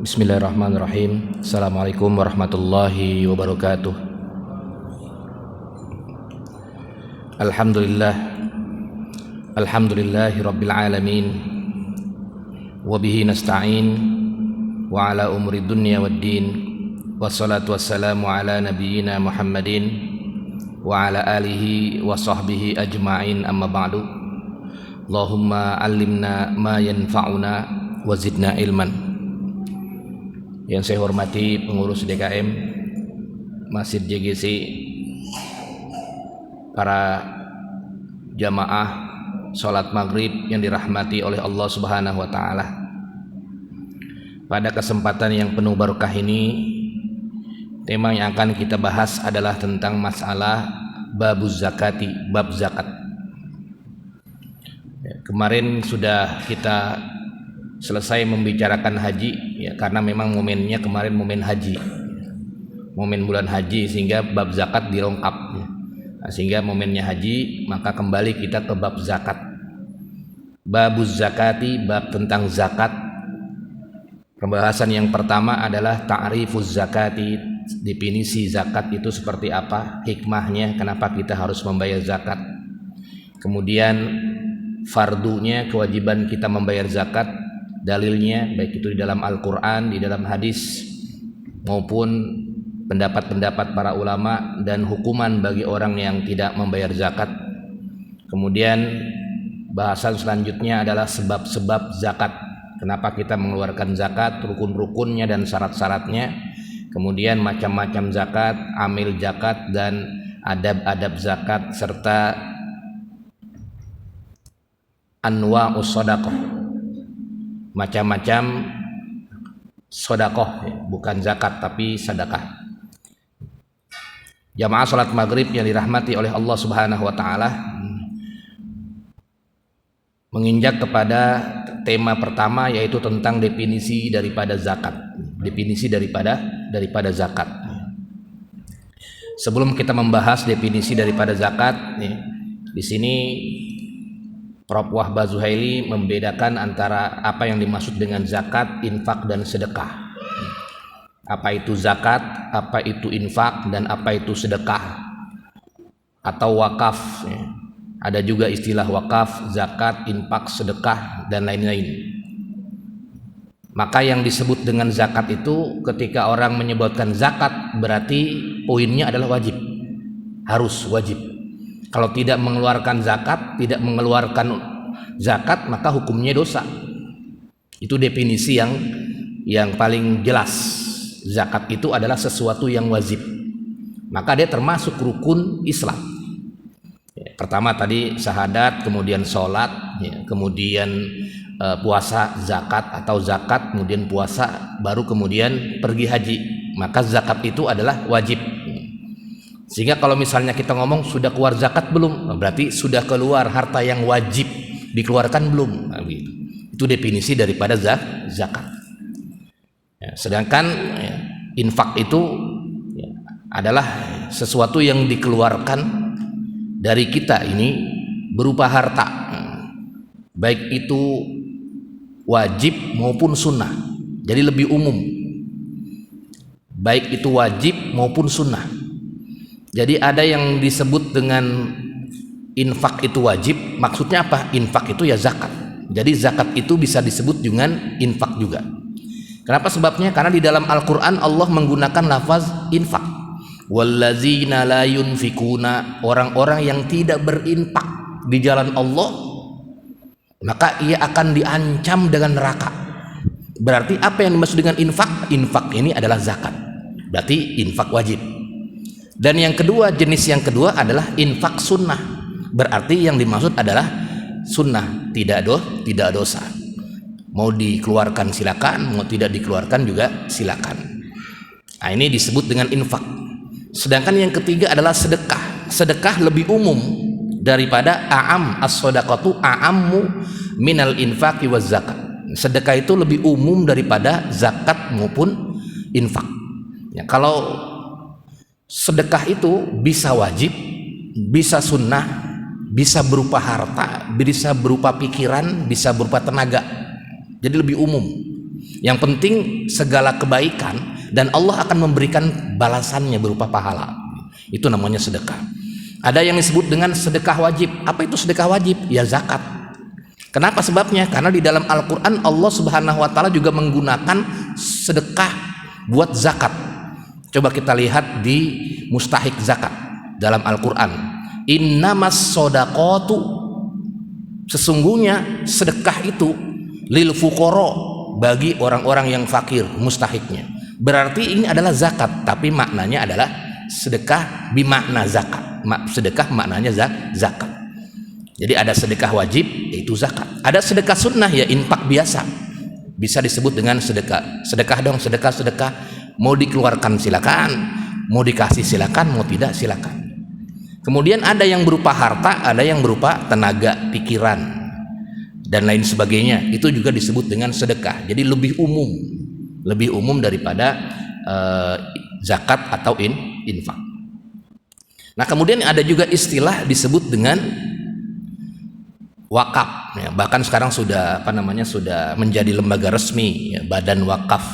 Bismillahirrahmanirrahim. Assalamualaikum warahmatullahi wabarakatuh. Alhamdulillah. Alhamdulillahi rabbil alamin. Wabihi nasta'in. Wa ala umri dunya waddin. Wassalatu wassalamu ala nabiyyina Muhammadin wa ala alihi wa sahbihi ajma'in, amma ba'du. Allahumma allimna ma yanfa'una wa zidna ilman. Yang saya hormati pengurus DKM Masjid JGC, para jamaah sholat maghrib yang dirahmati oleh Allah Subhanahu wa Ta'ala. Pada kesempatan yang penuh barokah ini, tema yang akan kita bahas adalah tentang masalah babuz zakati, bab zakat. Kemarin sudah kita selesai membicarakan haji, ya, karena memang momennya kemarin momen haji, momen bulan haji, sehingga bab zakat dilengkap, ya. Nah, sehingga momennya haji, maka kembali kita ke bab zakat. Babuz zakati, bab tentang zakat. Pembahasan yang pertama adalah ta'rifuz zakati, definisi zakat itu seperti apa, hikmahnya, kenapa kita harus membayar zakat. Kemudian fardunya, kewajiban kita membayar zakat, dalilnya baik itu di dalam Al-Quran, di dalam hadis, maupun pendapat-pendapat para ulama, dan hukuman bagi orang yang tidak membayar zakat. Kemudian bahasan selanjutnya adalah sebab-sebab zakat, kenapa kita mengeluarkan zakat, rukun-rukunnya dan syarat-syaratnya. Kemudian macam-macam zakat, amil zakat, dan adab-adab zakat, serta anwa'us shadaqah, macam-macam sodakoh, bukan zakat tapi sedekah. Jamaah salat maghrib yang dirahmati oleh Allah Subhanahu wa Ta'ala, menginjak kepada tema pertama, yaitu tentang definisi daripada zakat. Definisi daripada zakat. Sebelum kita membahas definisi daripada zakat, di sini Prof. Wahbah Zuhaili membedakan antara apa yang dimaksud dengan zakat, infak, dan sedekah. Apa itu zakat, apa itu infak, dan apa itu sedekah atau wakaf. Ada juga istilah wakaf, zakat, infak, sedekah, dan lain-lain. Maka yang disebut dengan zakat itu, ketika orang menyebutkan zakat, berarti poinnya adalah wajib, harus wajib. Kalau tidak mengeluarkan zakat, tidak mengeluarkan zakat, maka hukumnya dosa. Itu definisi yang paling jelas. Zakat itu adalah sesuatu yang wajib, maka dia termasuk rukun Islam. Pertama tadi syahadat, kemudian sholat, kemudian puasa, zakat, atau zakat, kemudian puasa, baru kemudian pergi haji. Maka zakat itu adalah wajib. Sehingga kalau misalnya kita ngomong sudah keluar zakat belum, berarti sudah keluar harta yang wajib dikeluarkan belum. Nah, gitu. Itu definisi daripada zakat. Ya, sedangkan infak itu adalah sesuatu yang dikeluarkan dari kita ini berupa harta, baik itu wajib maupun sunnah. Jadi lebih umum, baik itu wajib maupun sunnah. Jadi ada yang disebut dengan infak itu wajib, maksudnya apa? Infak itu ya zakat. Jadi zakat itu bisa disebut dengan infak juga. Kenapa sebabnya? Karena di dalam Al-Quran Allah menggunakan lafaz infak. Wallazina la yunfikuna, orang-orang yang tidak berinfak di jalan Allah, maka ia akan diancam dengan neraka. Berarti apa yang dimaksud dengan infak? Infak ini adalah zakat. Berarti infak wajib. Dan yang kedua, jenis yang kedua adalah infak sunnah. Berarti yang dimaksud adalah sunnah, tidak dosa. Mau dikeluarkan silakan, mau tidak dikeluarkan juga silakan. Nah, ini disebut dengan infak. Sedangkan yang ketiga adalah sedekah. Sedekah lebih umum daripada a'am. As-shadaqatu a'ammu minal infaqi waz zakat. Sedekah itu lebih umum daripada zakat maupun infak. Ya, kalau sedekah itu bisa wajib, bisa sunnah, bisa berupa harta, bisa berupa pikiran, bisa berupa tenaga. Jadi lebih umum. Yang penting segala kebaikan dan Allah akan memberikan balasannya berupa pahala. Itu namanya sedekah. Ada yang disebut dengan sedekah wajib. Apa itu sedekah wajib? Ya zakat. Kenapa sebabnya? Karena di dalam Al-Quran Allah Subhanahu wa Ta'ala juga menggunakan sedekah buat zakat. Coba kita lihat di mustahik zakat dalam Al-Quran. Innamas sodaqatu, sesungguhnya sedekah itu lil fuqara, bagi orang-orang yang fakir, mustahiknya. Berarti ini adalah zakat, tapi maknanya adalah sedekah bimakna zakat. Sedekah maknanya zakat. Jadi ada sedekah wajib, yaitu zakat. Ada sedekah sunnah, ya infak biasa. Bisa disebut dengan sedekah. Sedekah dong, sedekah. Mau dikeluarkan silakan, mau dikasih silakan, mau tidak silakan. Kemudian ada yang berupa harta, ada yang berupa tenaga, pikiran, dan lain sebagainya. Itu juga disebut dengan sedekah. Jadi lebih umum daripada zakat atau infak. Nah, kemudian ada juga istilah disebut dengan wakaf, ya, bahkan sekarang sudah sudah menjadi lembaga resmi, ya, Badan Wakaf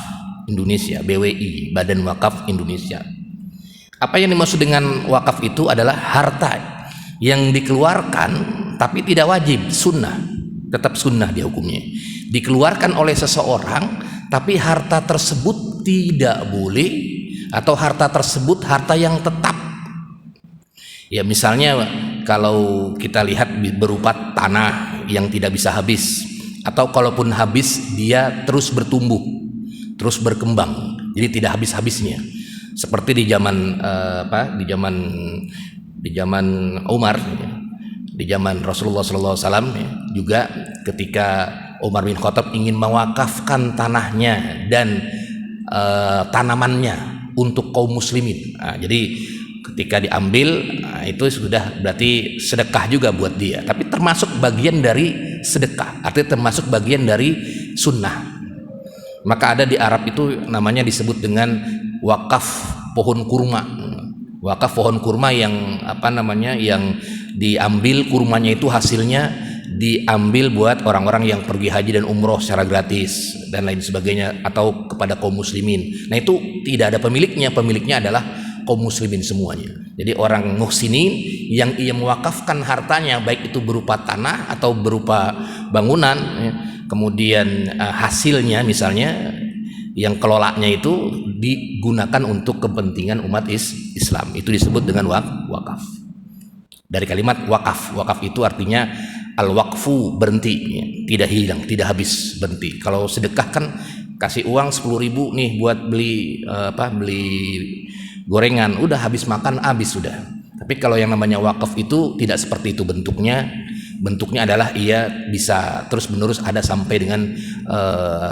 Indonesia, BWI, Badan Wakaf Indonesia. Apa yang dimaksud dengan wakaf itu adalah harta yang dikeluarkan tapi tidak wajib, sunnah, tetap sunnah dia hukumnya. Dikeluarkan oleh seseorang tapi harta tersebut tidak boleh, atau harta tersebut harta yang tetap. Ya, misalnya kalau kita lihat berupa tanah yang tidak bisa habis, atau kalaupun habis dia terus bertumbuh, terus berkembang, jadi tidak habis-habisnya. Seperti di zaman di zaman Umar, di zaman Rasulullah SAW, juga ketika Umar bin Khattab ingin mewakafkan tanahnya dan tanamannya untuk kaum muslimin. Nah, jadi ketika diambil, itu sudah berarti sedekah juga buat dia, tapi termasuk bagian dari sedekah, artinya termasuk bagian dari sunnah. Maka ada di Arab itu namanya disebut dengan wakaf pohon kurma. Wakaf pohon kurma yang yang diambil kurmanya itu hasilnya diambil buat orang-orang yang pergi haji dan umroh secara gratis dan lain sebagainya, atau kepada kaum muslimin. Nah, itu tidak ada pemiliknya adalah kaum muslimin semuanya. Jadi orang muhsinin yang ia mewakafkan hartanya, baik itu berupa tanah atau berupa bangunan, ya, kemudian hasilnya misalnya yang kelolanya itu digunakan untuk kepentingan umat Islam, itu disebut dengan wakaf. Dari kalimat wakaf, wakaf itu artinya al-waqfu, berhenti, ya, tidak hilang, tidak habis, berhenti. Kalau sedekah kan kasih uang 10.000 nih buat beli beli gorengan, udah habis makan habis sudah. Tapi kalau yang namanya wakaf itu tidak seperti itu bentuknya. Bentuknya adalah ia bisa terus menerus ada sampai dengan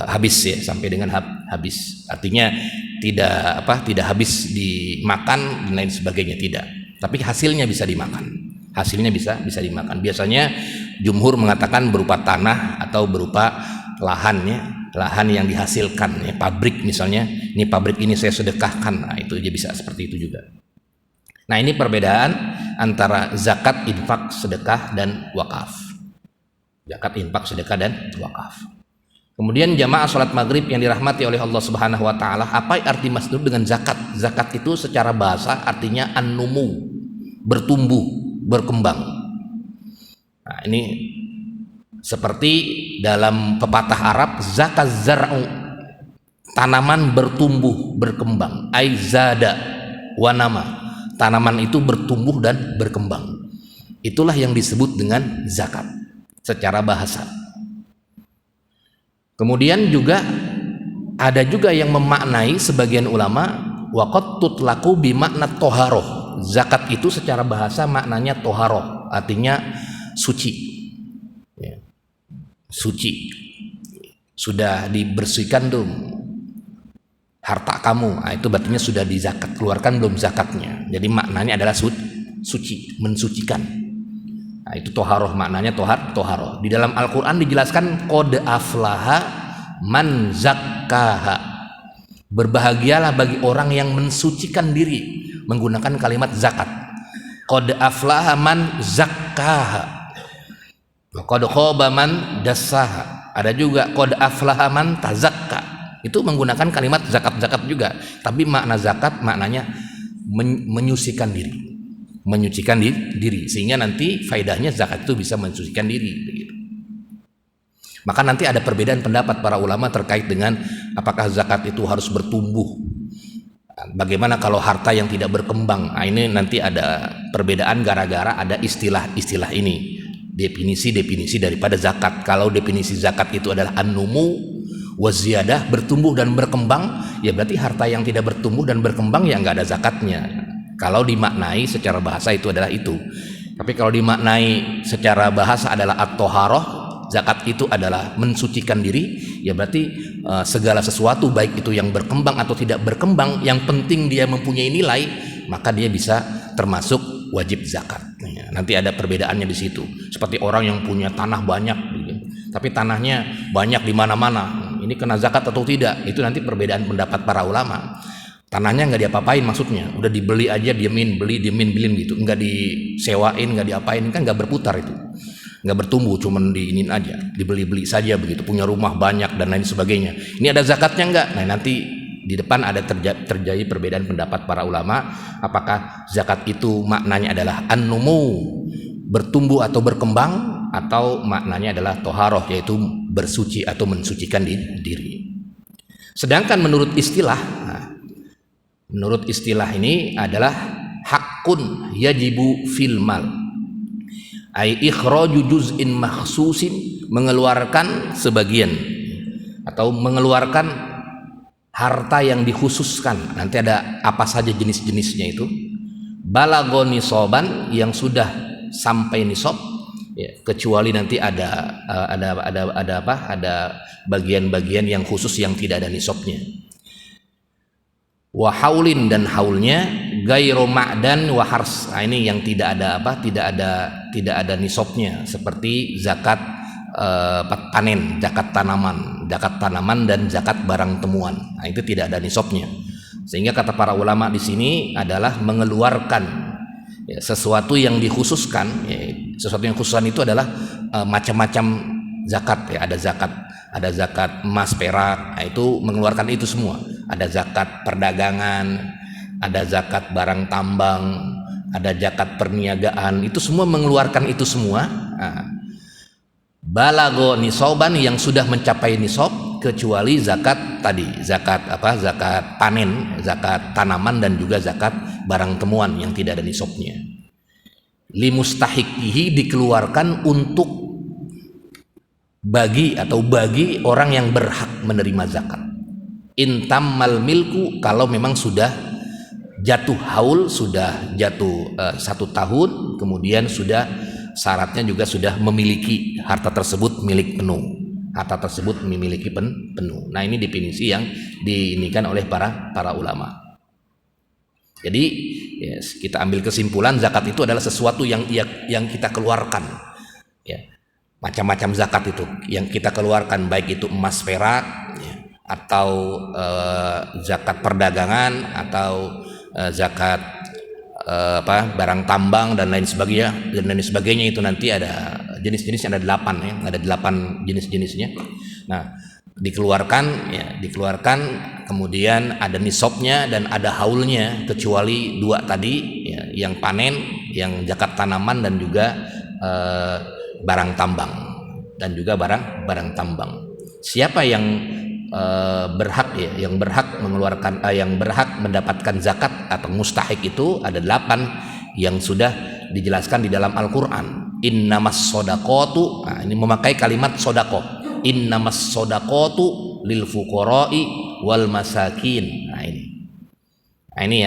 habis, ya, sampai dengan habis. Artinya tidak habis dimakan dan lain sebagainya, tidak. Tapi hasilnya bisa dimakan. Hasilnya bisa dimakan. Biasanya jumhur mengatakan berupa tanah atau berupa lahan, ya, lahan yang dihasilkan, ya, pabrik misalnya, ini pabrik ini saya sedekahkan. Nah, itu aja bisa seperti itu juga. Nah, ini perbedaan antara zakat, infak, sedekah dan wakaf. Zakat, infak, sedekah dan wakaf. Kemudian jamaah salat maghrib yang dirahmati oleh Allah Subhanahu wa Ta'ala, apa arti maksud dengan zakat? Zakat itu secara bahasa artinya an-numu, bertumbuh, berkembang. Nah, ini seperti dalam pepatah Arab, zakat zar'u, tanaman bertumbuh, berkembang, aizada wanama, tanaman itu bertumbuh dan berkembang. Itulah yang disebut dengan zakat secara bahasa. Kemudian juga ada juga yang memaknai, sebagian ulama, waqad tutlaku bimakna toharoh. Zakat itu secara bahasa maknanya toharoh, artinya suci, ya, suci, sudah dibersihkan dong harta kamu. Nah, itu berarti sudah dizakat, keluarkan belum zakatnya. Jadi maknanya adalah suci, mensucikan. Nah, itu toharoh, maknanya toharoh. Di dalam Al-Quran dijelaskan qad aflaha man zakkaha, berbahagialah bagi orang yang mensucikan diri menggunakan kalimat zakat. Qad aflaha man zakkaha wa qad khaba man dassaha. Ada juga qad aflaha man tazakka, itu menggunakan kalimat zakat juga, tapi makna zakat maknanya menyucikan diri, sehingga nanti faedahnya zakat itu bisa mensucikan diri begitu. Maka nanti ada perbedaan pendapat para ulama terkait dengan apakah zakat itu harus bertumbuh, bagaimana kalau harta yang tidak berkembang. Nah, ini nanti ada perbedaan gara-gara ada istilah ini, definisi daripada zakat. Kalau definisi zakat itu adalah an-numu wa ziyadah, bertumbuh dan berkembang, ya berarti harta yang tidak bertumbuh dan berkembang ya nggak ada zakatnya. Kalau dimaknai secara bahasa itu adalah itu. Tapi kalau dimaknai secara bahasa adalah at-toharoh, zakat itu adalah mensucikan diri, ya berarti segala sesuatu baik itu yang berkembang atau tidak berkembang, yang penting dia mempunyai nilai, maka dia bisa termasuk wajib zakat. Ya, nanti ada perbedaannya di situ. Seperti orang yang punya tanah banyak, tapi tanahnya banyak di mana-mana, ini kena zakat atau tidak? Itu nanti perbedaan pendapat para ulama. Tanahnya nggak diapa-apain, maksudnya udah dibeli aja, diemin beliin gitu, nggak disewain, nggak diapain, kan nggak berputar itu, nggak bertumbuh, cuman diinin aja, dibeli saja begitu, punya rumah banyak dan lain sebagainya. Ini ada zakatnya nggak? Nah nanti di depan ada terjadi perbedaan pendapat para ulama, apakah zakat itu maknanya adalah an-numu, bertumbuh atau berkembang, atau maknanya adalah toharoh, yaitu bersuci atau mensucikan diri. Sedangkan menurut istilah ini adalah hakun yajibu fil mal, ai ikhraju juz'in makhsusin, mengeluarkan sebagian atau mengeluarkan harta yang dikhususkan. Nanti ada apa saja jenis-jenisnya itu. Balagho nisoban, yang sudah sampai nisab, ya, kecuali nanti ada bagian-bagian yang khusus yang tidak ada nisabnya. Wa haulin, dan haulnya, gairu ma'dan wa hars. Nah, ini yang tidak ada nisabnya, seperti zakat panen, zakat tanaman dan zakat barang temuan. Nah, itu tidak ada nisabnya. Sehingga kata para ulama di sini adalah mengeluarkan sesuatu yang dikhususkan. Sesuatu yang khususan itu adalah macam-macam zakat, ya. Ada zakat emas, perak, nah, itu mengeluarkan itu semua. Ada zakat perdagangan, ada zakat barang tambang, ada zakat perniagaan, itu semua mengeluarkan itu semua. Nah, balagho nisoban, yang sudah mencapai nisab, kecuali zakat tadi, zakat panen, zakat tanaman, dan juga zakat barang temuan yang tidak ada nisabnya. Limustahiqihi, dikeluarkan untuk bagi orang yang berhak menerima zakat. Intammal milku, kalau memang sudah jatuh haul, sudah jatuh 1 tahun, kemudian sudah syaratnya juga sudah memiliki harta tersebut milik penuh, harta tersebut memiliki penuh. Nah, ini definisi yang diinikan oleh para ulama. Jadi kita ambil kesimpulan, zakat itu adalah sesuatu yang kita keluarkan, ya. Macam-macam zakat itu yang kita keluarkan, baik itu emas, perak, ya, atau zakat perdagangan, atau zakat barang tambang dan lain sebagainya. Itu nanti ada jenis-jenisnya, ada 8, ya, ada 8 jenis-jenisnya. Nah, dikeluarkan, kemudian ada nisabnya dan ada haulnya, kecuali 2 tadi, ya, yang panen, yang zakat tanaman, dan juga barang tambang, dan juga barang tambang. Siapa yang berhak, ya, yang berhak mengeluarkan, yang berhak mendapatkan zakat atau mustahik, itu ada 8 yang sudah dijelaskan di dalam Al-Quran. Innamas sodaqotu, nah, ini memakai kalimat sodaqoh. Innamas sodaqotu lil fuqara'i wal masakin. Nah, ini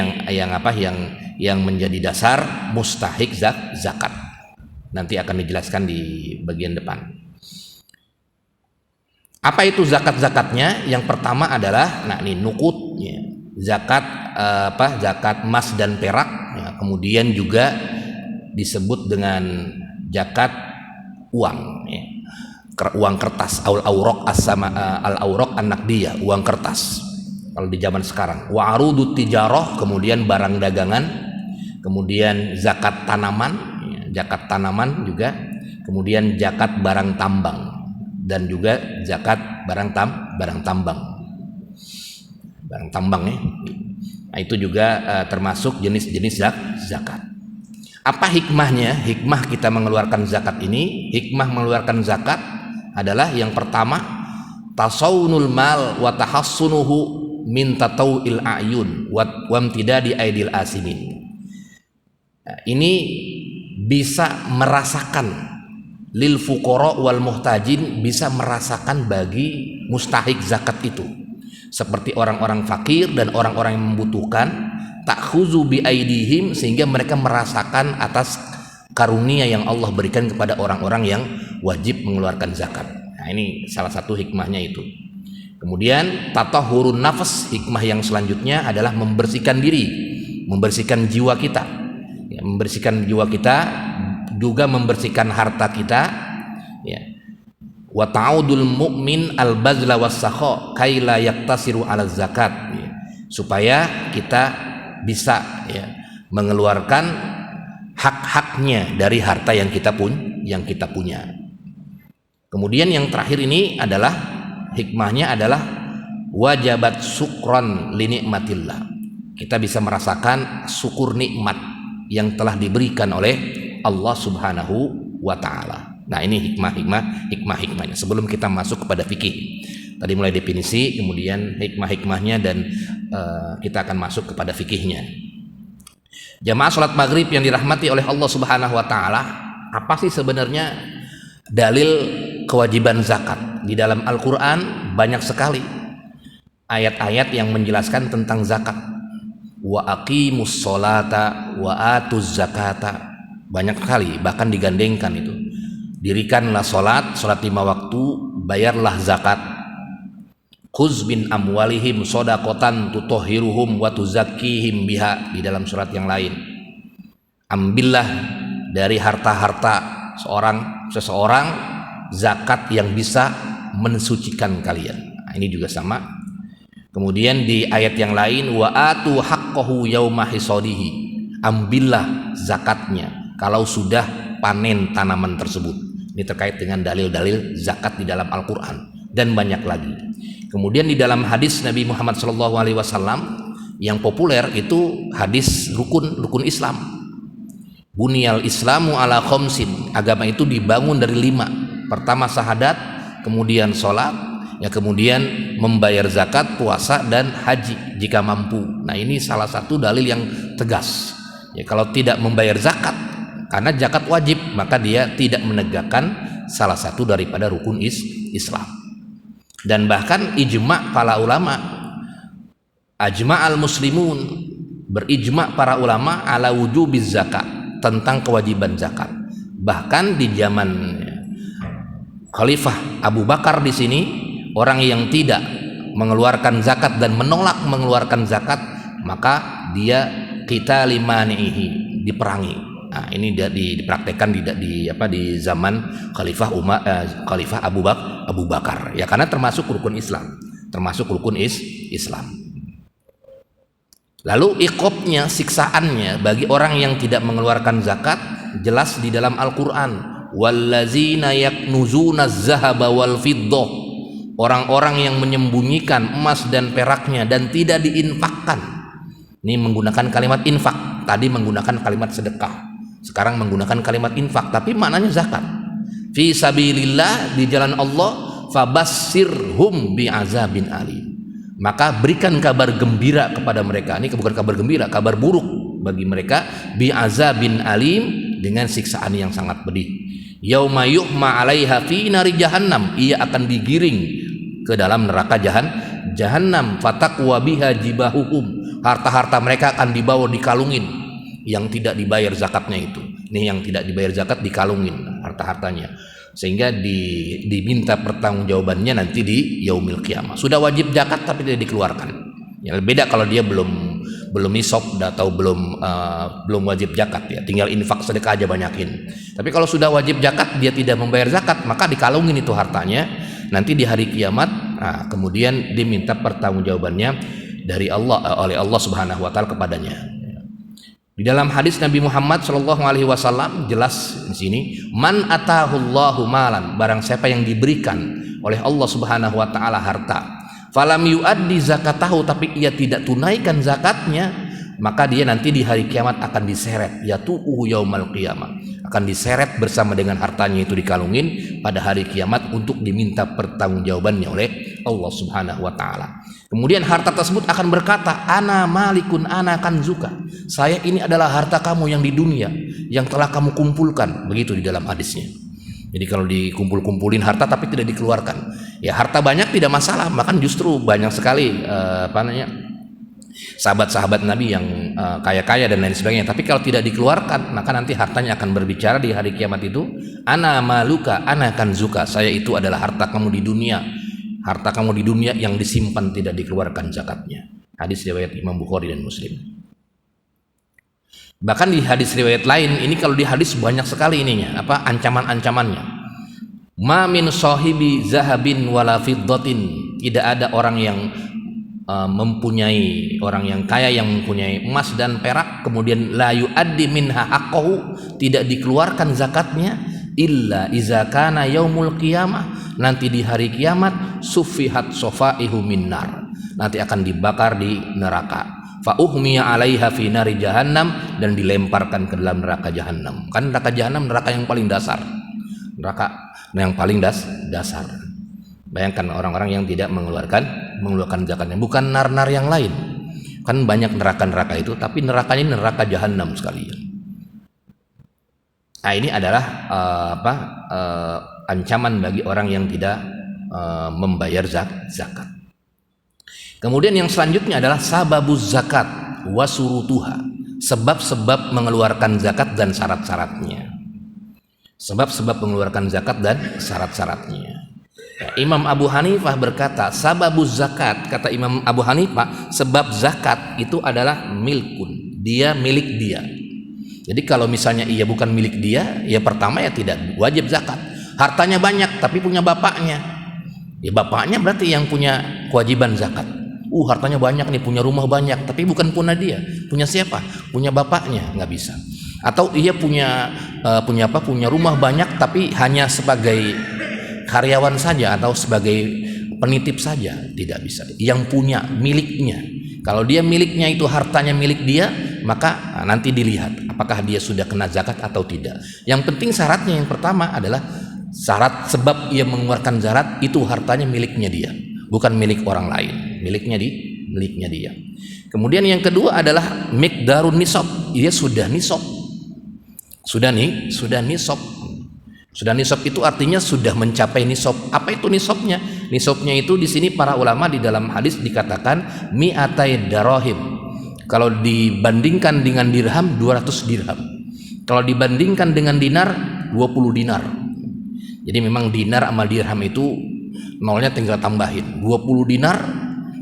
yang menjadi dasar mustahik zakat. Nanti akan dijelaskan di bagian depan. Apa itu zakat-zakatnya? Yang pertama adalah, nah ini nukut, ya, zakat zakat emas dan perak, ya, kemudian juga disebut dengan zakat uang, ya, uang kertas, al-awraq al-awraq an-naqdiyah, uang kertas kalau di zaman sekarang. Wa arudut tijarah, kemudian barang dagangan, kemudian zakat tanaman, zakat tanaman juga, kemudian zakat barang tambang, dan juga zakat barang tambang. barang tambang ya. Nah, itu juga termasuk jenis-jenis zakat. Apa hikmahnya? Hikmah kita mengeluarkan zakat ini, hikmah mengeluarkan zakat adalah yang pertama, tasawunul mal wa tahassunuhu min tatawil ayun wa amtidadi aidil asimin. Nah, ini bisa merasakan lil fuqara wal muhtajin, bisa merasakan bagi mustahik zakat itu, seperti orang-orang fakir dan orang-orang yang membutuhkan, takhuzu bi aidihim, sehingga mereka merasakan atas karunia yang Allah berikan kepada orang-orang yang wajib mengeluarkan zakat. Nah, ini salah satu hikmahnya itu. Kemudian tatahurun nafas, hikmah yang selanjutnya adalah membersihkan diri, membersihkan jiwa kita, ya, membersihkan jiwa kita, juga membersihkan harta kita, ya. Wa ta'udul mu'min al-bazla was-sakha kaila yaktasiru 'ala zakat, ya. Supaya kita bisa, ya, mengeluarkan hak-haknya dari harta yang kita punya. Kemudian yang terakhir ini adalah hikmahnya adalah wajabat syukron li nikmatillah. Kita bisa merasakan syukur nikmat yang telah diberikan oleh Allah Subhanahu wa taala. Nah, ini hikmahnya. Sebelum kita masuk kepada fikih, tadi mulai definisi, kemudian hikmah-hikmahnya, dan kita akan masuk kepada fikihnya. Jamaah sholat maghrib yang dirahmati oleh Allah Subhanahu wa taala, apa sih sebenarnya dalil kewajiban zakat? Di dalam Al-Qur'an banyak sekali ayat-ayat yang menjelaskan tentang zakat. Wa aqimus sholata wa atuz zakata. Banyak sekali, bahkan digandengkan itu. Dirikanlah sholat 5 waktu, bayarlah zakat. Khuz bin amwalihim shadaqatan tutahhiruhum wa tuzakkihim biha, di dalam surat yang lain. Ambillah dari harta-harta seseorang zakat yang bisa mensucikan kalian. Nah, ini juga sama. Kemudian di ayat yang lain, wa atu haqqahu yauma hisadihi, ambillah zakatnya kalau sudah panen tanaman tersebut. Ini terkait dengan dalil-dalil zakat di dalam Al-Qur'an dan banyak lagi. Kemudian di dalam hadis Nabi Muhammad SAW yang populer itu hadis rukun Islam. Bunyal Islamu ala khamsin, agama itu dibangun dari 5. Pertama syahadat, kemudian sholat, ya, kemudian membayar zakat, puasa, dan haji jika mampu. Nah, ini salah satu dalil yang tegas. Ya, kalau tidak membayar zakat, karena zakat wajib, maka dia tidak menegakkan salah satu daripada rukun Islam. Dan bahkan ijma' para ulama, ajma'al muslimun, berijma' para ulama ala wujubiz zakat, tentang kewajiban zakat. Bahkan di zaman Khalifah Abu Bakar di sini, orang yang tidak mengeluarkan zakat dan menolak mengeluarkan zakat, maka dia kita limanihi, diperangi. Nah, ini dipraktekkan di zaman Khalifah Abu Bakar, ya, karena termasuk rukun Islam, Islam. Lalu iqobnya, siksaannya bagi orang yang tidak mengeluarkan zakat, jelas di dalam Al-Qur'an. Wallazina yaknuzuna az-zahaba wal fiddah, orang-orang yang menyembunyikan emas dan peraknya dan tidak diinfakkan. Ini menggunakan kalimat infak, tadi menggunakan kalimat sedekah, sekarang menggunakan kalimat infak, tapi maknanya zakat. Fi sabilillah, di jalan Allah, fabassirhum bi'azabin alim, maka berikan kabar gembira kepada mereka. Ini bukan kabar gembira, kabar buruk bagi mereka. Bi'azabin alim, dengan siksaan yang sangat pedih. Yauma yuhma 'alaiha fi nari jahannam, ia akan digiring ke dalam neraka jahannam. Fataqwa biha jibahuhum, harta-harta mereka akan dibawa dikalungin. Yang tidak dibayar zakatnya itu, ini yang tidak dibayar zakat dikalungin harta-hartanya, sehingga diminta pertanggungjawabannya nanti di yaumil qiyamah. Sudah wajib zakat tapi tidak dikeluarkan. Ya, beda kalau dia belum nisab atau belum wajib zakat, ya, tinggal infak sedekah aja banyakin. Tapi kalau sudah wajib zakat dia tidak membayar zakat, maka dikalungin itu hartanya nanti di hari kiamat. Nah, kemudian diminta pertanggungjawabannya dari Allah, oleh Allah Subhanahu wa taala kepadanya. Di dalam hadis Nabi Muhammad SAW jelas di sini, man atahullahu malan, barang siapa yang diberikan oleh Allah Subhanahu wa taala harta, falam yuaddi zakatahu, tapi ia tidak tunaikan zakatnya, maka dia nanti di hari kiamat akan diseret, yatu'u yaumal qiyamah, akan diseret bersama dengan hartanya itu dikalungin pada hari kiamat untuk diminta pertanggungjawabannya oleh Allah Subhanahu wa taala. Kemudian harta tersebut akan berkata, ana malikun ana kanzuka, saya ini adalah harta kamu yang di dunia yang telah kamu kumpulkan, begitu di dalam hadisnya. Jadi kalau dikumpul-kumpulin harta tapi tidak dikeluarkan, ya harta banyak tidak masalah, bahkan justru banyak sekali sahabat-sahabat Nabi yang kaya-kaya dan lain sebagainya. Tapi kalau tidak dikeluarkan, maka nanti hartanya akan berbicara di hari kiamat itu, ana maluka ana kanzuka, saya itu adalah harta kamu di dunia, harta kamu di dunia yang disimpan tidak dikeluarkan zakatnya. Hadis riwayat Imam Bukhari dan Muslim. Bahkan di hadis riwayat lain, ini kalau di hadis banyak sekali ininya, ancaman-ancamannya. Ma min sahibi zahabin wala fiddatin, tidak ada orang yang mempunyai, orang yang kaya yang mempunyai emas dan perak, kemudian la yuaddi minha haqqahu, tidak dikeluarkan zakatnya, illa iza kana yaumul qiyamah, nanti di hari kiamat, sufihat sofaihu minnar, nanti akan dibakar di neraka. Fa uhmiya 'alaiha fi nari jahannam, dan dilemparkan ke dalam neraka jahannam. Kan neraka jahannam neraka yang paling dasar. Neraka yang paling dasar. Bayangkan orang-orang yang tidak mengeluarkan zakatnya, bukan nar-nar yang lain. Kan banyak neraka-neraka itu, tapi nerakanya ini neraka jahannam sekalian. Nah, ini adalah ancaman bagi orang yang tidak membayar zakat. Kemudian yang selanjutnya adalah sababuz zakat wasurutuha, sebab-sebab mengeluarkan zakat dan syarat-syaratnya. Sebab-sebab mengeluarkan zakat dan syarat-syaratnya. Ya, Imam Abu Hanifah berkata, sababuz zakat, kata Imam Abu Hanifah, sebab zakat itu adalah milkun, dia milik dia. Jadi kalau misalnya ia bukan milik dia, ya pertama ya tidak wajib zakat. Hartanya banyak tapi punya bapaknya, ya bapaknya berarti yang punya kewajiban zakat. Hartanya banyak nih, punya rumah banyak, tapi bukan punya dia, punya siapa? Punya bapaknya, nggak bisa. Atau ia punya rumah banyak, tapi hanya sebagai karyawan saja atau sebagai penitip saja, tidak bisa. Yang punya miliknya, kalau dia miliknya itu hartanya milik dia, maka nanti dilihat apakah dia sudah kena zakat atau tidak. Yang penting syaratnya yang pertama adalah syarat sebab ia mengeluarkan zakat itu hartanya miliknya dia, bukan milik orang lain, miliknya dia. Kemudian yang kedua adalah miqdarun nisab, dia sudah nisab. Sudah nisab. Sudah nisab itu artinya sudah mencapai nisab. Apa itu nisabnya? Nisabnya itu di sini para ulama di dalam hadis dikatakan mi'atai darahim. Kalau dibandingkan dengan dirham 200 dirham. Kalau dibandingkan dengan dinar 20 dinar. Jadi memang dinar sama dirham itu nolnya tinggal tambahin. 20 dinar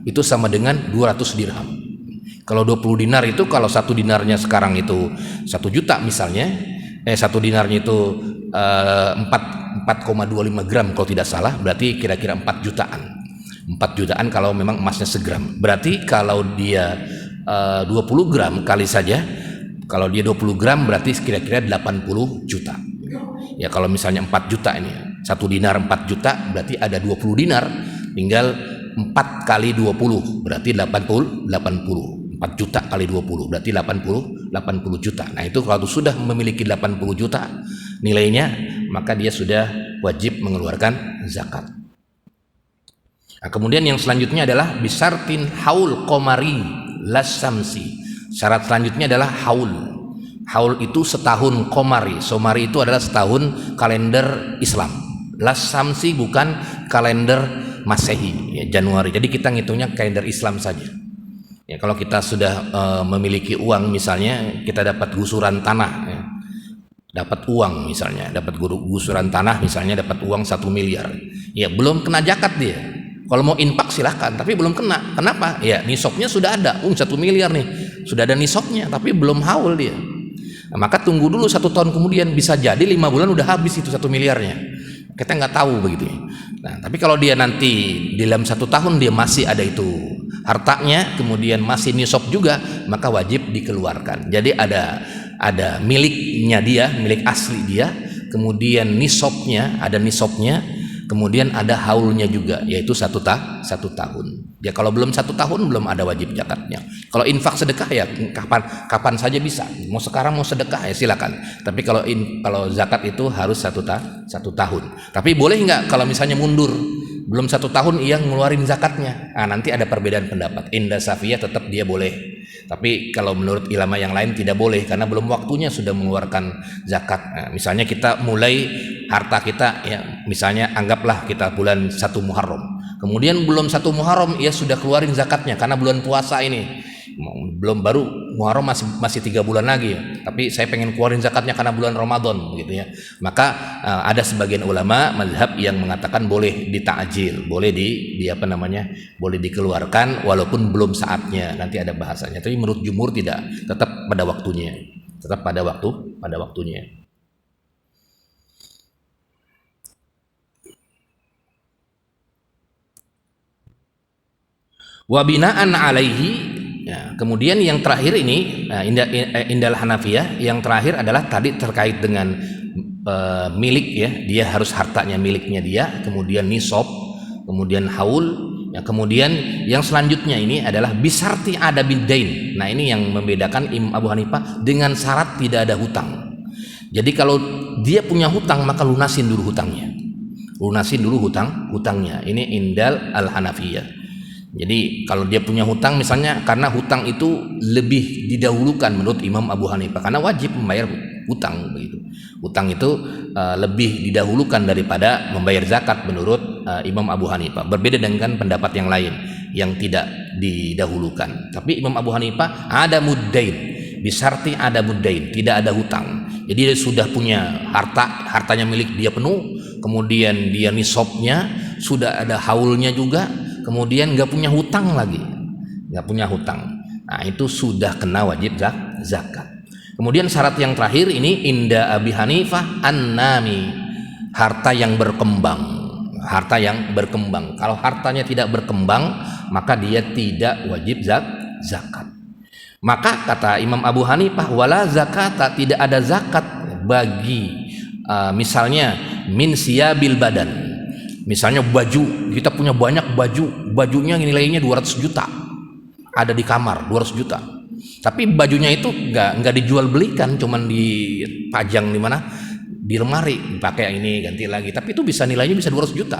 itu sama dengan 200 dirham. Kalau 20 dinar itu, kalau satu dinarnya sekarang itu 1 juta misalnya, satu dinarnya itu 4,25 gram kalau tidak salah, berarti kira-kira 4 jutaan. 4 jutaan kalau memang emasnya segram. Berarti kalau dia 20 gram kali saja, kalau dia 20 gram berarti kira-kira 80 juta. Ya kalau misalnya 4 juta ini, satu dinar 4 juta berarti ada 20 dinar, tinggal 4 kali 20 berarti 80. 4 juta kali 20 berarti 80 juta. Nah itu kalau sudah memiliki 80 juta nilainya, maka dia sudah wajib mengeluarkan zakat. Nah, kemudian yang selanjutnya adalah bisartin haul qamari lasamsi. Syarat selanjutnya adalah haul. Haul itu setahun qamari. Qamari itu adalah setahun kalender Islam. Lasamsi bukan kalender Masehi, ya, Januari. Jadi kita ngitungnya kalender Islam saja. Ya, kalau kita sudah memiliki uang, misalnya kita dapat gusuran tanah, ya, dapat uang misalnya, dapat gusuran tanah misalnya, dapat uang 1 miliar, ya belum kena zakat dia. Kalau mau infak silahkan, tapi belum kena. Kenapa? Ya nisabnya sudah ada, 1 miliar nih, sudah ada nisabnya, tapi belum haul dia. Nah, maka tunggu dulu 1 tahun kemudian, bisa jadi 5 bulan udah habis itu 1 miliarnya. Kita nggak tahu begitu. Nah, tapi kalau dia nanti di dalam 1 tahun dia masih ada itu hartanya, kemudian masih nisab juga, maka wajib dikeluarkan. Jadi ada miliknya dia, milik asli dia, kemudian nisabnya, ada nisabnya, Kemudian ada haulnya juga, yaitu satu tahun. Ya kalau belum 1 tahun belum ada wajib zakatnya. Kalau infak sedekah ya kapan saja bisa. Mau sekarang mau sedekah ya silakan. Tapi kalau zakat itu harus satu tahun. Tapi boleh nggak kalau misalnya mundur belum 1 tahun ia ngeluarin zakatnya? Nah, nanti ada perbedaan pendapat. Indah Safiyah tetap dia boleh. Tapi kalau menurut ulama yang lain tidak boleh karena belum waktunya sudah mengeluarkan zakat. Nah, misalnya kita mulai harta kita ya, misalnya anggaplah kita bulan 1 Muharram. Kemudian belum 1 Muharram ia sudah keluarin zakatnya karena bulan puasa ini. Belum baru Muharram masih 3 bulan lagi ya. Tapi saya pengen keluarin zakatnya karena bulan Ramadan gitu ya. Maka ada sebagian ulama mazhab yang mengatakan boleh ditakjil, boleh boleh dikeluarkan walaupun belum saatnya, nanti ada bahasanya. Tapi menurut jumhur tidak, tetap pada waktunya. Tetap pada waktunya. Wa binaan alaihi. Ya, kemudian yang terakhir ini indal Hanafiyah, yang terakhir adalah tadi terkait dengan milik ya, dia harus hartanya miliknya dia, kemudian nisab, kemudian haul, ya, kemudian yang selanjutnya ini adalah bisarti ada bidain. Nah ini yang membedakan Imam Abu Hanifah dengan syarat tidak ada hutang. Jadi kalau dia punya hutang maka lunasin dulu hutangnya. Ini indal al Hanafiyah. Jadi kalau dia punya hutang misalnya, karena hutang itu lebih didahulukan menurut Imam Abu Hanifah karena wajib membayar hutang begitu. Hutang itu lebih didahulukan daripada membayar zakat menurut Imam Abu Hanifah. Berbeda dengan pendapat yang lain yang tidak didahulukan. Tapi Imam Abu Hanifah ada muddain, bisarti ada muddain, tidak ada hutang. Jadi dia sudah punya hartanya milik dia penuh, kemudian dia nisabnya, sudah ada haulnya juga, kemudian nggak punya hutang lagi, nah itu sudah kena wajib zakat. Kemudian syarat yang terakhir ini inda Abi Hanifah an-nami, harta yang berkembang. Kalau hartanya tidak berkembang maka dia tidak wajib zakat. Maka kata Imam Abu Hanifah wala zakata, tidak ada zakat bagi misalnya min siyabil badan. Misalnya baju, kita punya banyak bajunya nilainya 200 juta, ada di kamar 200 juta. Tapi bajunya itu nggak dijual belikan, cuman dipajang di mana, di lemari, dipakai ini ganti lagi. Tapi itu nilainya bisa 200 juta,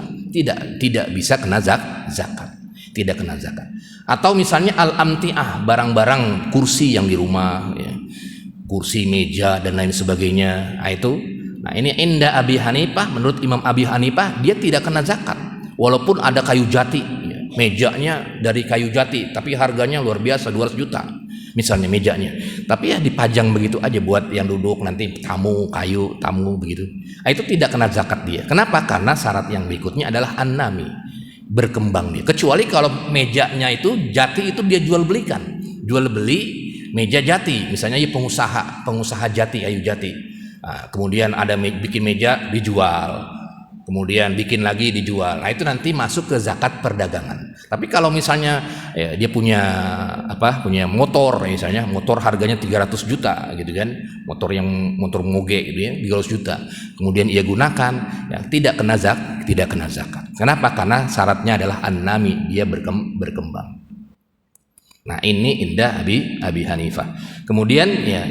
tidak bisa kena zakat, tidak kena zakat. Atau misalnya al-amti'ah, barang-barang kursi yang di rumah, ya, kursi, meja dan lain sebagainya. Nah ini inda Abi Hanifah, menurut Imam Abi Hanifah dia tidak kena zakat walaupun ada kayu jati ya. Mejanya dari kayu jati tapi harganya luar biasa 200 juta misalnya mejanya, tapi ya dipajang begitu aja buat yang duduk nanti tamu begitu. Nah, itu tidak kena zakat dia. Kenapa? Karena syarat yang berikutnya adalah an-nami, berkembang dia. Kecuali kalau mejanya itu jati, itu dia jual beli meja jati, misalnya pengusaha jati, kayu jati. Nah, kemudian ada bikin meja dijual, kemudian bikin lagi dijual. Nah itu nanti masuk ke zakat perdagangan. Tapi kalau misalnya ya, dia punya motor, misalnya motor harganya 300 juta gitu kan, motor moge gitu ya, 300 juta. Kemudian ia gunakan, ya, tidak kena zakat. Kenapa? Karena syaratnya adalah an-nami, dia berkembang. Nah ini indah Abi Hanifah. Kemudian ya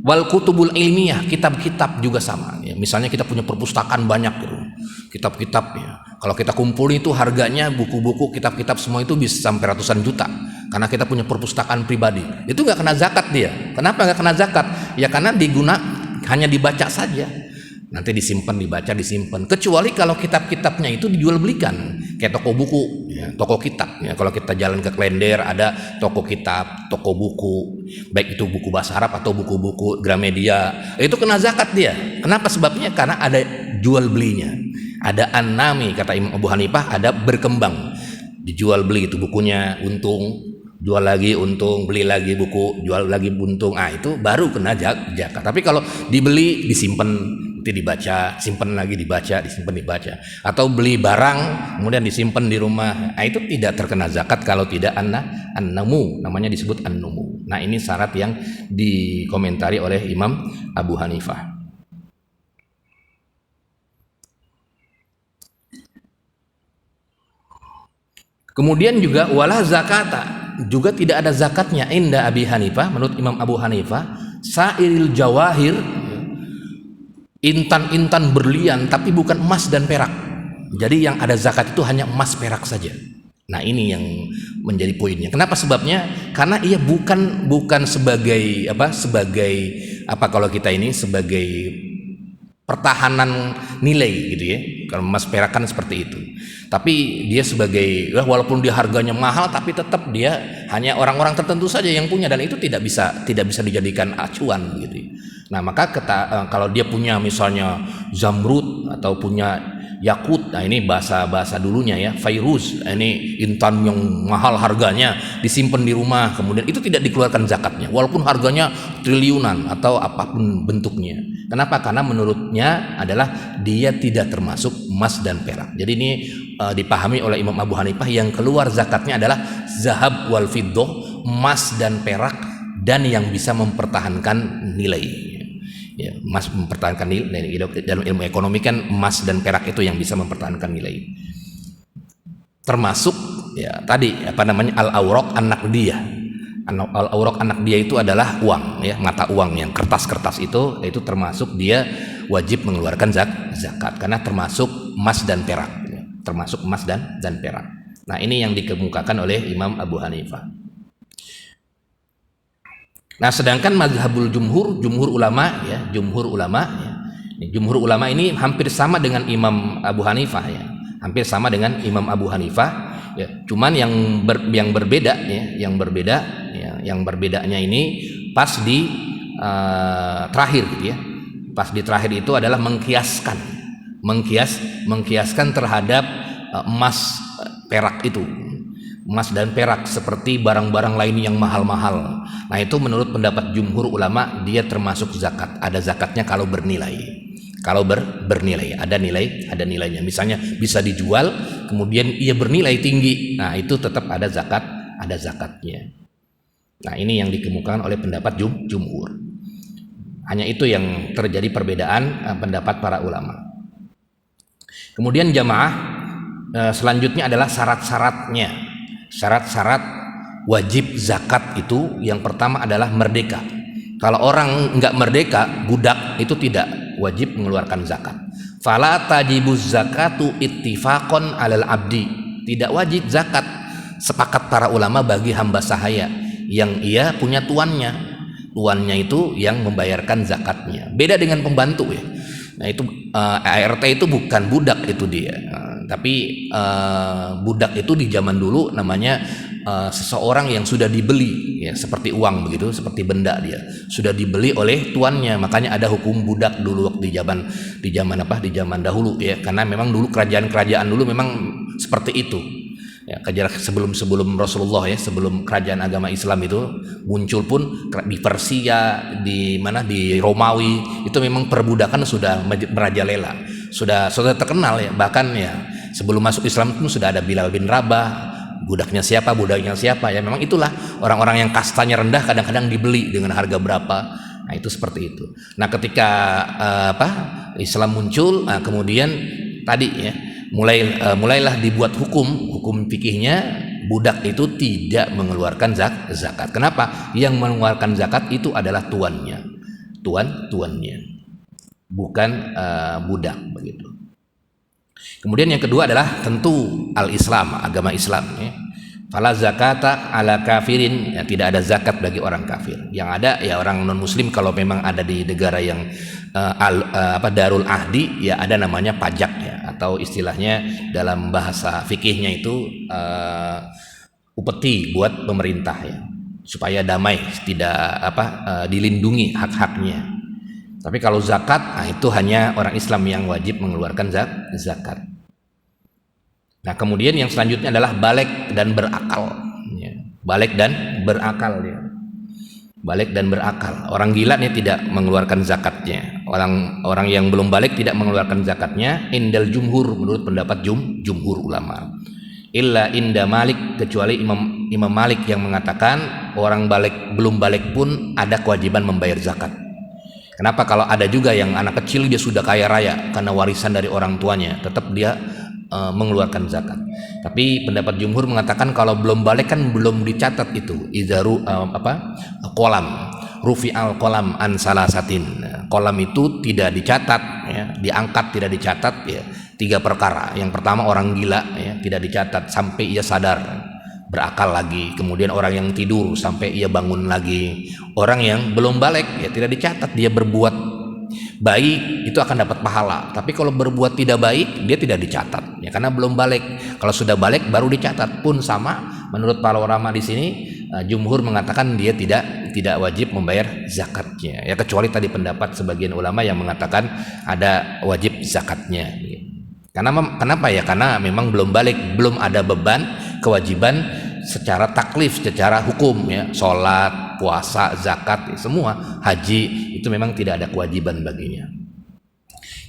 wal kutubul ilmiah, kitab-kitab juga sama ya. Misalnya kita punya perpustakaan banyak gitu, kitab-kitab ya. Kalau kita kumpul itu harganya buku-buku, kitab-kitab semua itu bisa sampai ratusan juta karena kita punya perpustakaan pribadi. Itu nggak kena zakat dia. Kenapa nggak kena zakat? Ya karena hanya dibaca saja. Nanti disimpan. Kecuali kalau kitab-kitabnya itu dijual belikan, kayak toko buku, ya, toko kitab. Ya, kalau kita jalan ke Klender ada toko kitab, toko buku, baik itu buku bahasa Arab atau buku-buku Gramedia, itu kena zakat dia. Kenapa? Sebabnya karena ada jual belinya, ada an-nami, kata Imam Abu Hanifah, ada berkembang, dijual beli itu bukunya, untung, jual lagi untung, beli lagi buku, jual lagi untung, itu baru kena zakat. Tapi kalau dibeli, disimpan, dibaca, simpan lagi, dibaca, atau beli barang kemudian disimpan di rumah, itu tidak terkena zakat kalau tidak an-namu, namanya disebut an-numu. Nah ini syarat yang dikomentari oleh Imam Abu Hanifah. Kemudian juga wala zakata, juga tidak ada zakatnya inda Abi Hanifah, menurut Imam Abu Hanifah, sairil jawahir, intan-intan berlian tapi bukan emas dan perak. Jadi yang ada zakat itu hanya emas perak saja. Nah, ini yang menjadi poinnya. Kenapa sebabnya? Karena ia bukan sebagai kalau kita ini sebagai pertahanan nilai gitu ya. Kalau emas perak kan seperti itu. Tapi dia sebagai, walaupun dia harganya mahal, tapi tetap dia hanya orang-orang tertentu saja yang punya, dan itu tidak bisa dijadikan acuan gitu. Nah, maka kalau dia punya misalnya zamrud atau punya yakut, nah ini bahasa dulunya ya, fairuz, ini intan yang mahal harganya, disimpan di rumah, kemudian itu tidak dikeluarkan zakatnya walaupun harganya triliunan atau apapun bentuknya. Kenapa? Karena menurutnya adalah dia tidak termasuk emas dan perak. Jadi ini dipahami oleh Imam Abu Hanifah, yang keluar zakatnya adalah zahab wal fiddah, emas dan perak, dan yang bisa mempertahankan nilai. Ya, emas mempertahankan nilai. Dalam ilmu ekonomi kan emas dan perak itu yang bisa mempertahankan nilai. Termasuk ya tadi al-awraq an-naqdiyah. Al-awraq an-naqdiyah itu adalah uang ya, mata uang yang kertas-kertas itu termasuk dia wajib mengeluarkan zakat karena termasuk emas dan perak ya. Termasuk emas dan perak. Nah, ini yang dikemukakan oleh Imam Abu Hanifah. Nah, sedangkan mazhabul jumhur ulama ya, jumhur ulama ini hampir sama dengan Imam Abu Hanifah ya, hampir sama dengan Imam Abu Hanifah ya. Cuman yang berbeda ya, yang berbedanya ini pas di terakhir gitu ya. Pas di terakhir itu adalah mengkiaskan terhadap emas perak itu. Emas dan perak seperti barang-barang lain yang mahal-mahal. Nah, itu menurut pendapat jumhur ulama dia termasuk zakat. Ada zakatnya kalau bernilai. Kalau bernilai, ada nilainya. Misalnya bisa dijual, kemudian ia bernilai tinggi. Nah, itu tetap ada zakatnya. Nah, ini yang dikemukakan oleh pendapat jumhur. Hanya itu yang terjadi perbedaan pendapat para ulama. Kemudian jamaah selanjutnya adalah syarat-syaratnya. Syarat-syarat wajib zakat itu yang pertama adalah merdeka. Kalau orang enggak merdeka, budak, itu tidak wajib mengeluarkan zakat. Fala tajibuz zakatu ittifaqan 'alal abdi. Tidak wajib zakat, sepakat para ulama, bagi hamba sahaya yang ia punya tuannya. Tuannya itu yang membayarkan zakatnya. Beda dengan pembantu ya. Nah, itu ART itu bukan budak itu dia. Tapi budak itu di zaman dulu namanya seseorang yang sudah dibeli ya, seperti uang begitu, seperti benda, dia sudah dibeli oleh tuannya. Makanya ada hukum budak dulu waktu di zaman dahulu ya, karena memang dulu kerajaan dulu memang seperti itu ya. Sebelum Rasulullah ya, sebelum kerajaan agama Islam itu muncul pun di Persia, di Romawi, itu memang perbudakan sudah merajalela, sudah terkenal ya. Bahkan ya sebelum masuk Islam pun sudah ada Bilal bin Rabah, budaknya siapa ya. Memang itulah orang-orang yang kastanya rendah kadang-kadang dibeli dengan harga berapa. Nah, itu seperti itu. Nah, ketika Islam muncul, kemudian tadi ya mulailah dibuat hukum fikihnya, budak itu tidak mengeluarkan zakat. Kenapa? Yang mengeluarkan zakat itu adalah tuannya, bukan budak begitu. Kemudian yang kedua adalah tentu al-Islam, agama Islam ya. Fala zakata ala kafirin, ya, tidak ada zakat bagi orang kafir. Yang ada ya orang non muslim, kalau memang ada di negara yang darul ahdi ya, ada namanya pajak ya, atau istilahnya dalam bahasa fikihnya itu upeti buat pemerintah ya, supaya damai, tidak dilindungi hak-haknya. Tapi kalau zakat, nah itu hanya orang Islam yang wajib mengeluarkan zakat. Nah, kemudian yang selanjutnya adalah balik dan berakal ya. Balik dan berakal. Orang gila nih tidak mengeluarkan zakatnya. Orang yang belum balik tidak mengeluarkan zakatnya. Indal jumhur, menurut pendapat jumhur ulama. Illa inda Malik, kecuali Imam Malik yang mengatakan orang belum balik pun ada kewajiban membayar zakat. Kenapa? Kalau ada juga yang anak kecil dia sudah kaya raya karena warisan dari orang tuanya, tetap dia mengeluarkan zakat. Tapi pendapat jumhur mengatakan kalau belum balik kan belum dicatat itu idzaru kolam rufi'al kolam an salasatin. Kolam itu tidak dicatat ya, diangkat tidak dicatat ya. 3 perkara. Yang pertama orang gila ya, tidak dicatat sampai ia sadar berakal lagi. Kemudian orang yang tidur sampai ia bangun lagi. Orang yang belum balik ya tidak dicatat, dia berbuat baik itu akan dapat pahala, tapi kalau berbuat tidak baik dia tidak dicatat ya, karena belum balik. Kalau sudah balik baru dicatat. Pun sama menurut para ulama di sini, jumhur mengatakan dia tidak wajib membayar zakatnya ya, kecuali tadi pendapat sebagian ulama yang mengatakan ada wajib zakatnya. Karena kenapa ya? Karena memang belum balik, belum ada beban kewajiban secara taklif, secara hukum ya, sholat, puasa, zakat, semua, haji itu memang tidak ada kewajiban baginya.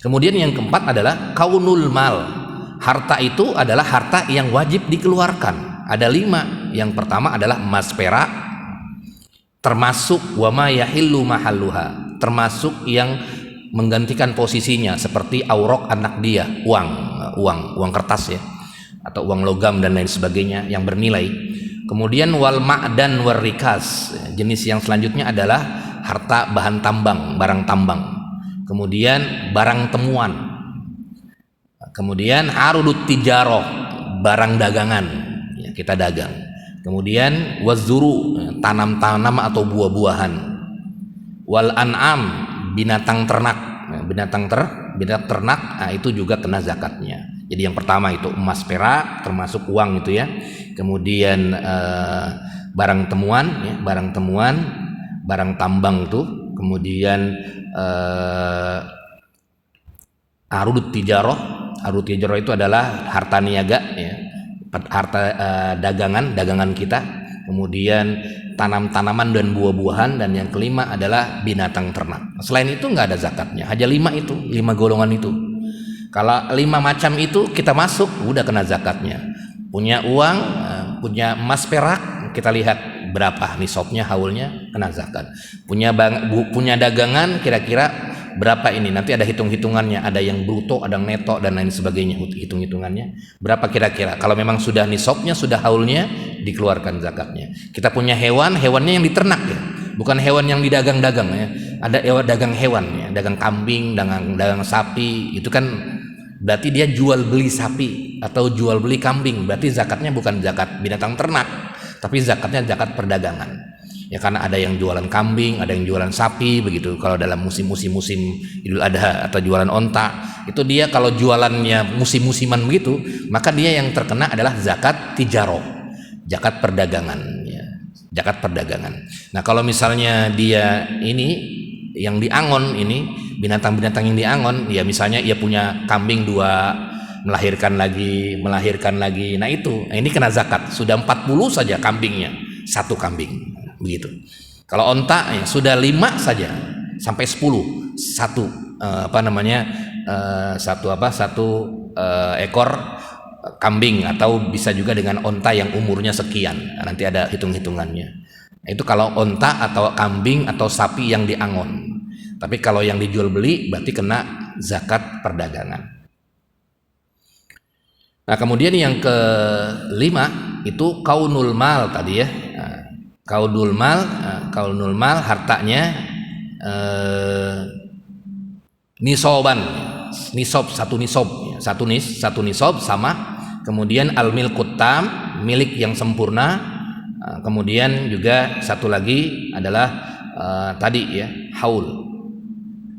Kemudian yang keempat adalah kaunul mal. Harta itu adalah harta yang wajib dikeluarkan. Ada 5. Yang pertama adalah emas perak, termasuk wama yahillu mahalluha, termasuk yang menggantikan posisinya seperti aurok anak dia, uang kertas ya, atau uang logam dan lain sebagainya yang bernilai. Kemudian wal ma'dan war rikas, jenis yang selanjutnya adalah harta bahan tambang, barang tambang. Kemudian barang temuan. Kemudian arudut tijaroh, barang dagangan ya, kita dagang. Kemudian wazuru, tanam-tanam atau buah-buahan. Wal an'am, binatang ternak. Binatang ternak, nah, itu juga kena zakatnya. Jadi yang pertama itu emas perak termasuk uang itu ya. Kemudian barang temuan ya, barang tambang itu. Kemudian arudut tijaroh itu adalah harta niaga ya, harta dagangan kita. Kemudian tanam-tanaman dan buah-buahan, dan yang kelima adalah binatang ternak. Selain itu nggak ada zakatnya. Hanya 5 itu, 5 golongan itu. Kalau 5 macam itu kita masuk, udah kena zakatnya. Punya uang, punya emas perak, kita lihat berapa nisabnya, haulnya, kena zakat. Punya dagangan, kira-kira berapa ini, nanti ada hitung-hitungannya, ada yang bruto, ada yang neto dan lain sebagainya, hitung-hitungannya berapa kira-kira. Kalau memang sudah nisabnya, sudah haulnya, dikeluarkan zakatnya. Kita punya hewannya yang diternak ya, bukan hewan yang didagang-dagang ya. Ada dagang hewan ya, dagang kambing, dagang sapi, itu kan berarti dia jual beli sapi atau jual beli kambing, berarti zakatnya bukan zakat binatang ternak, tapi zakatnya zakat perdagangan. Ya, karena ada yang jualan kambing, ada yang jualan sapi begitu. Kalau dalam musim Idul Adha atau jualan onta, itu dia kalau jualannya musim-musiman begitu, maka dia yang terkena adalah zakat tijaroh, zakat perdagangan ya, zakat perdagangan. Nah, kalau misalnya dia ini yang diangon, ini binatang-binatang yang diangon, ya misalnya ia punya kambing 2, melahirkan lagi, nah itu, ini kena zakat. Sudah 40 saja kambingnya, 1 kambing begitu. Kalau onta ya sudah 5 saja sampai 10, satu ekor kambing, atau bisa juga dengan onta yang umurnya sekian. Nanti ada hitung-hitungannya. Itu kalau onta atau kambing atau sapi yang diangon. Tapi kalau yang dijual beli berarti kena zakat perdagangan. Nah, kemudian yang ke-5 itu kaunul mal tadi ya. Kaunul mal hartanya nisoban, satu nisab sama. Kemudian al milkut tam, milik yang sempurna. Kemudian juga satu lagi adalah tadi ya, haul,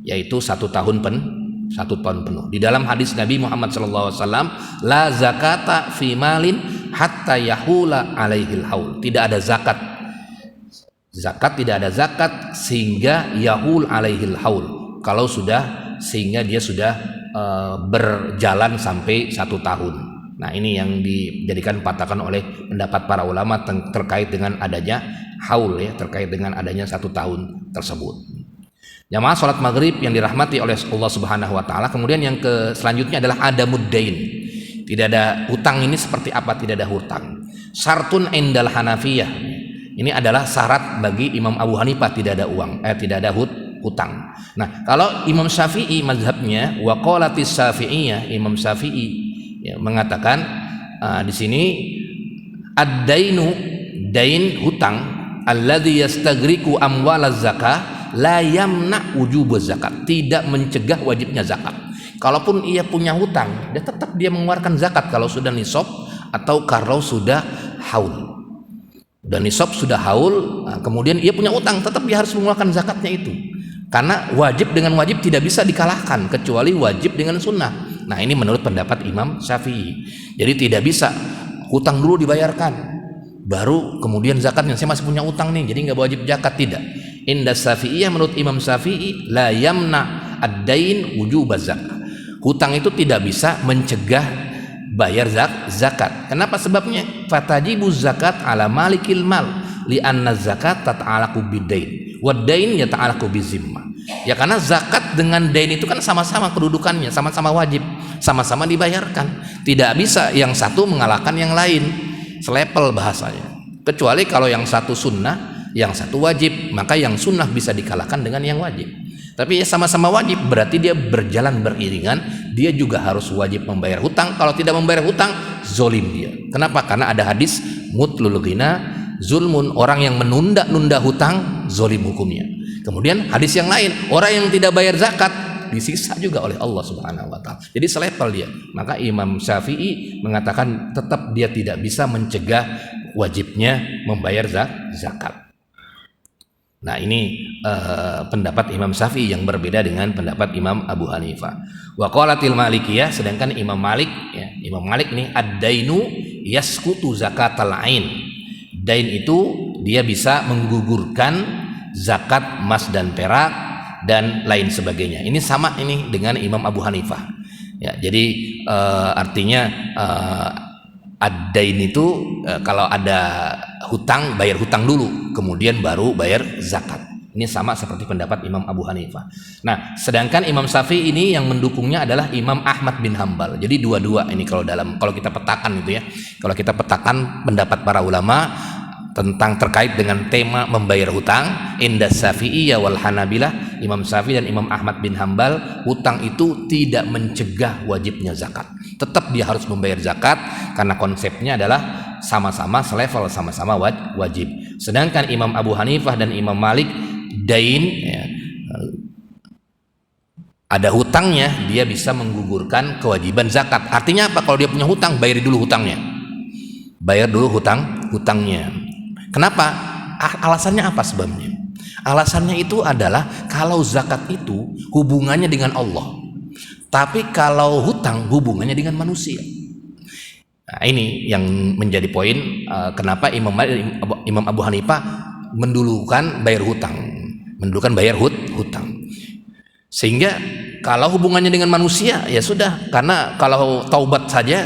yaitu 1 tahun penuh. Di dalam hadis Nabi Muhammad SAW, la zakata fi malin hatta yahula alaihil haul. Tidak ada zakat tidak ada zakat sehingga yahul alaihil haul, kalau sehingga dia sudah berjalan sampai 1 tahun. Nah, ini yang dijadikan patokan oleh pendapat para ulama terkait dengan adanya haul ya, terkait dengan adanya 1 tahun tersebut. Jamaah salat maghrib yang dirahmati oleh Allah Subhanahu wa taala. Kemudian yang selanjutnya adalah adamuddain. Tidak ada hutang. Ini seperti apa tidak ada hutang? Syartun indal Hanafiyah. Ini adalah syarat bagi Imam Abu Hanifah, tidak ada hutang. Nah, kalau Imam Syafi'i mazhabnya, wa qalatis Syafi'iyah, Imam Syafi'i ya, mengatakan di sini ad-dainu, dain hutang, alladzi yastagriqu amwalaz zakah la yamna wujubuz zakat, tidak mencegah wajibnya zakat. Kalaupun ia punya hutang, dia tetap mengeluarkan zakat kalau sudah nisab atau kalau sudah haul. Dan nisab sudah haul, kemudian ia punya utang, tetap dia harus mengeluarkan zakatnya itu. Karena wajib dengan wajib tidak bisa dikalahkan kecuali wajib dengan sunnah. Nah, ini menurut pendapat Imam Syafi'i. Jadi tidak bisa hutang dulu dibayarkan, baru kemudian zakatnya. Saya masih punya utang nih, jadi nggak wajib zakat, tidak. Inda Syafi'iyah, menurut Imam Syafi'i, la yamna ad-dain wujubaz zakat. Hutang itu tidak bisa mencegah bayar zakat. Kenapa sebabnya? Fatajibuz zakat ala malikil mal li anna zakat tata'alaqu bid-dain wad dain yata'alaqu bizimmah. Ya karena zakat dengan dain itu kan sama-sama kedudukannya, sama-sama wajib, sama-sama dibayarkan. Tidak bisa yang satu mengalahkan yang lain, selepel bahasanya. Kecuali kalau yang satu sunnah, yang satu wajib, maka yang sunnah bisa dikalahkan dengan yang wajib. Tapi ya sama-sama wajib, berarti dia berjalan beriringan. Dia juga harus wajib membayar hutang. Kalau tidak membayar hutang, zolim dia. Kenapa? Karena ada hadis mutlul ghina zulmun, orang yang menunda-nunda hutang zolim hukumnya. Kemudian hadis yang lain, orang yang tidak bayar zakat disiksa juga oleh Allah Subhanahu wa taala. Jadi selepel dia. Maka Imam Syafi'i mengatakan tetap dia tidak bisa mencegah wajibnya membayar zakat. Nah, ini pendapat Imam Syafi'i yang berbeda dengan pendapat Imam Abu Hanifah. Wa qalatil Malikiyah, sedangkan Imam Malik, ya, Imam Malik nih ad-dainu yasqutu zakatal ain. Dain itu dia bisa menggugurkan zakat emas dan perak dan lain sebagainya. Ini sama ini dengan Imam Abu Hanifah. Ya, jadi artinya ad-dain itu kalau ada hutang, bayar hutang dulu, kemudian baru bayar zakat. Ini sama seperti pendapat Imam Abu Hanifah. Nah, sedangkan Imam Syafi'i ini yang mendukungnya adalah Imam Ahmad bin Hambal. Jadi dua-dua ini kalau kita petakan itu ya. Kalau kita petakan pendapat para ulama tentang terkait dengan tema membayar hutang, inda Syafi'i wal Hanabilah, Imam Syafi'i dan Imam Ahmad bin Hambal, hutang itu tidak mencegah wajibnya zakat. Tetap dia harus membayar zakat karena konsepnya adalah sama-sama selevel, sama-sama wajib. Sedangkan Imam Abu Hanifah dan Imam Malik, dain, ya, ada hutangnya, dia bisa menggugurkan kewajiban zakat. Artinya apa? Kalau dia punya hutang, bayar dulu hutangnya. Bayar dulu hutangnya. Kenapa? Alasannya apa sebabnya? Alasannya itu adalah kalau zakat itu hubungannya dengan Allah. Tapi kalau hutang hubungannya dengan manusia. Nah, ini yang menjadi poin kenapa Imam Abu Hanifah mendulukan bayar hutang, hutang. Sehingga kalau hubungannya dengan manusia ya sudah, karena kalau taubat saja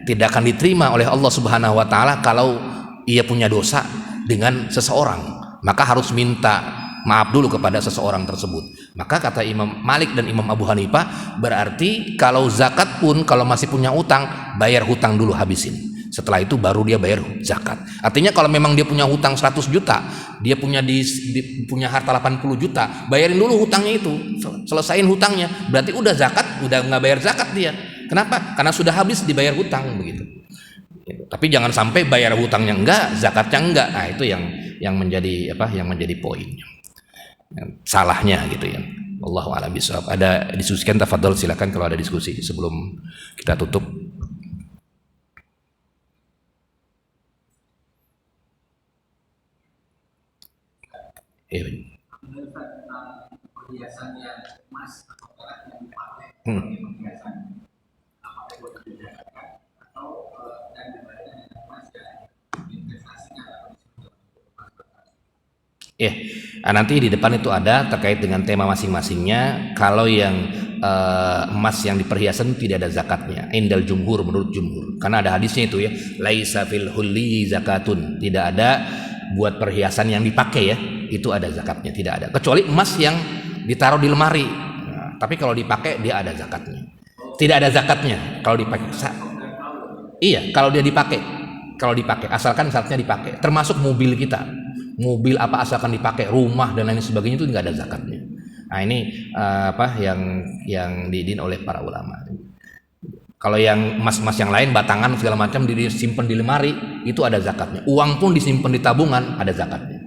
tidak akan diterima oleh Allah Subhanahu wa taala kalau ia punya dosa dengan seseorang, maka harus minta maaf dulu kepada seseorang tersebut. Maka kata Imam Malik dan Imam Abu Hanifah, berarti kalau zakat pun kalau masih punya utang, bayar hutang dulu, habisin. Setelah itu baru dia bayar zakat. Artinya kalau memang dia punya hutang 100 juta, dia punya punya harta 80 juta, bayarin dulu hutangnya itu, selesain hutangnya. Berarti udah zakat, udah nggak bayar zakat dia. Kenapa? Karena sudah habis dibayar hutang begitu. Tapi jangan sampai bayar hutangnya enggak, zakatnya enggak. Nah, itu yang menjadi yang menjadi poin. Salahnya gitu ya. Wallahu a'lam bishawab. Ada diskusikan, tafadhol, silakan kalau ada diskusi sebelum kita tutup. Nanti di depan itu ada terkait dengan tema masing-masingnya. Kalau yang emas yang diperhiasan tidak ada zakatnya, indal jumhur, menurut jumhur, karena ada hadisnya itu ya, laisa fil hulli zakatun, tidak ada buat perhiasan yang dipakai ya, itu ada zakatnya, tidak ada, kecuali emas yang ditaruh di lemari. Nah, tapi kalau dipakai dia ada zakatnya. Tidak ada zakatnya kalau dipakai. Iya, kalau dia dipakai, asalkan syaratnya dipakai, termasuk mobil kita, mobil apa asalkan dipakai, rumah dan lain sebagainya itu nggak ada zakatnya. Nah, ini yang diidin oleh para ulama. Kalau yang emas-emas yang lain, batangan segala macam disimpan di lemari, itu ada zakatnya. Uang pun disimpan di tabungan, ada zakatnya.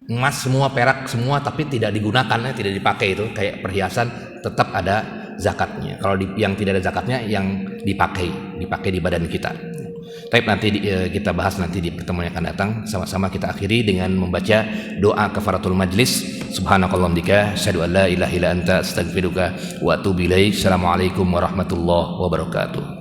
Emas semua, perak semua, tapi tidak digunakan, tidak dipakai, itu kayak perhiasan, tetap ada zakatnya. Kalau yang tidak ada zakatnya, yang dipakai di badan kita. Tapi nanti kita bahas nanti di pertemuan yang akan datang. Sama-sama kita akhiri dengan membaca doa kafaratul majlis. Subhanakallahumma bika asyhadu an la ilaha illa anta astaghfiruka wa atubu ilaik. Assalamualaikum warahmatullahi wabarakatuh.